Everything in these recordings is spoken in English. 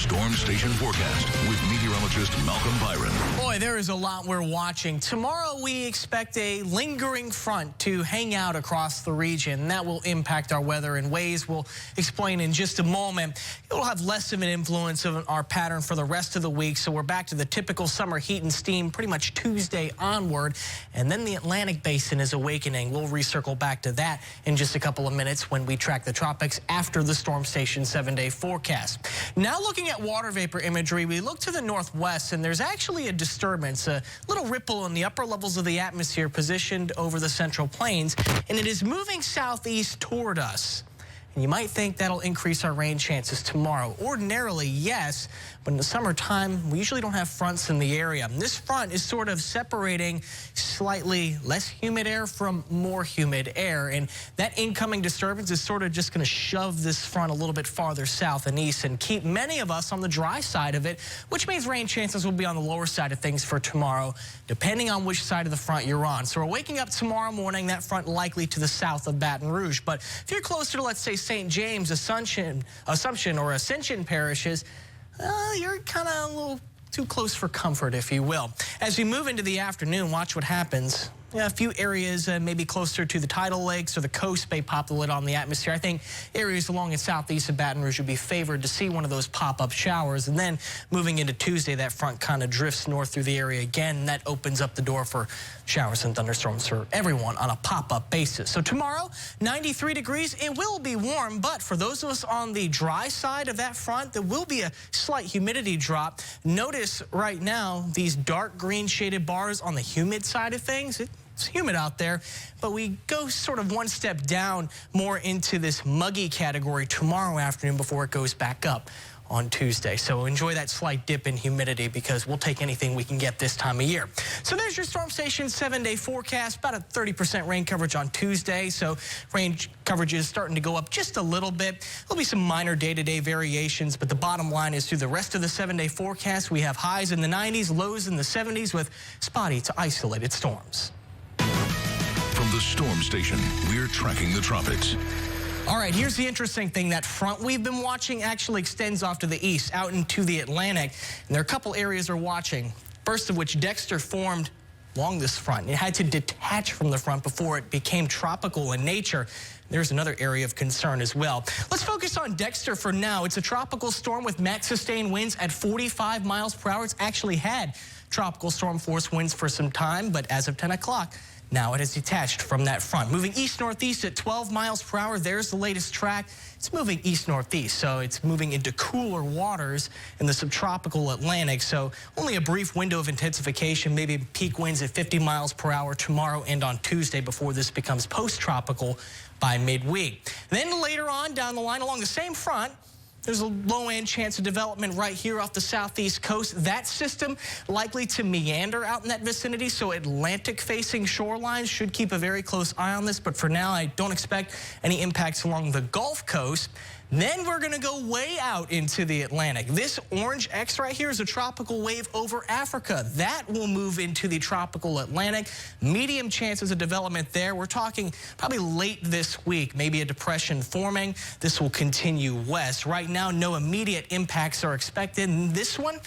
Storm Station Forecast with meteorologist Malcolm Byron. Boy, there is a lot we're watching. Tomorrow, we expect a lingering front to hang out across the region. That will impact our weather in ways we'll explain in just a moment. It will have less of an influence of our pattern for the rest of the week, so we're back to the typical summer heat and steam pretty much Tuesday onward. And then the Atlantic Basin is awakening. We'll recircle back to that in just a couple of minutes when we track the tropics after the Storm Station 7-day forecast. Now looking at water vapor imagery, we look to the northwest, and there's actually a disturbance, a little ripple in the upper levels of the atmosphere positioned over the central plains, and it is moving southeast toward us. And you might think that'll increase our rain chances tomorrow. Ordinarily, yes, but in the summertime, we usually don't have fronts in the area. And this front is sort of separating slightly less humid air from more humid air. And that incoming disturbance is sort of just going to shove this front a little bit farther south and east and keep many of us on the dry side of it, which means rain chances will be on the lower side of things for tomorrow, depending on which side of the front you're on. So we're waking up tomorrow morning, that front likely to the south of Baton Rouge. But if you're closer to, let's say, St. James, Assumption, or Ascension parishes, you're kind of a little too close for comfort, if you will. As we move into the afternoon, watch what happens. Yeah, a few areas maybe closer to the tidal lakes or the coast may pop the lid on the atmosphere. I think areas along the southeast of Baton Rouge would be favored to see one of those pop-up showers. And then moving into Tuesday, that front kind of drifts north through the area again, and that opens up the door for showers and thunderstorms for everyone on a pop-up basis. So tomorrow, 93 degrees. It will be warm, but for those of us on the dry side of that front, there will be a slight humidity drop. Notice right now these dark green shaded bars on the humid side of things. It's humid out there, but we go sort of one step down more into this muggy category tomorrow afternoon before it goes back up on Tuesday. So enjoy that slight dip in humidity because we'll take anything we can get this time of year. So there's your Storm Station 7-day forecast, about a 30% rain coverage on Tuesday. So rain coverage is starting to go up just a little bit. There'll be some minor day-to-day variations, but the bottom line is through the rest of the 7-day forecast, we have highs in the 90s, lows in the 70s with spotty to isolated storms. From the Storm Station, we're tracking the tropics. All right, here's the interesting thing. That front we've been watching actually extends off to the east, out into the Atlantic. And there are a couple areas we're watching, first of which Dexter formed along this front. It had to detach from the front before it became tropical in nature. There's another area of concern as well. Let's focus on Dexter for now. It's a tropical storm with max sustained winds at 45 miles per hour. It's actually had tropical storm force winds for some time, but as of 10 o'clock, now it has detached from that front. Moving east-northeast at 12 miles per hour. There's the latest track. It's moving east-northeast, so it's moving into cooler waters in the subtropical Atlantic. So only a brief window of intensification, maybe peak winds at 50 miles per hour tomorrow and on Tuesday before this becomes post-tropical by midweek. Then later on down the line along the same front, there's a low-end chance of development right here off the southeast coast. That system likely to meander out in that vicinity, so Atlantic-facing shorelines should keep a very close eye on this. But for now, I don't expect any impacts along the Gulf Coast. Then we're going to go way out into the Atlantic. This orange X right here is a tropical wave over Africa. That will move into the tropical Atlantic. Medium chances of development there. We're talking probably late this week, maybe a depression forming. This will continue west. Right now, no immediate impacts are expected. And this one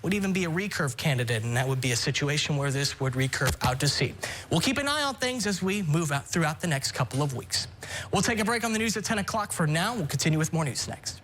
would even be a recurve candidate, and that would be a situation where this would recurve out to sea. We'll keep an eye on things as we move out throughout the next couple of weeks. We'll take a break on the news at 10 o'clock for now. We'll continue with more news next.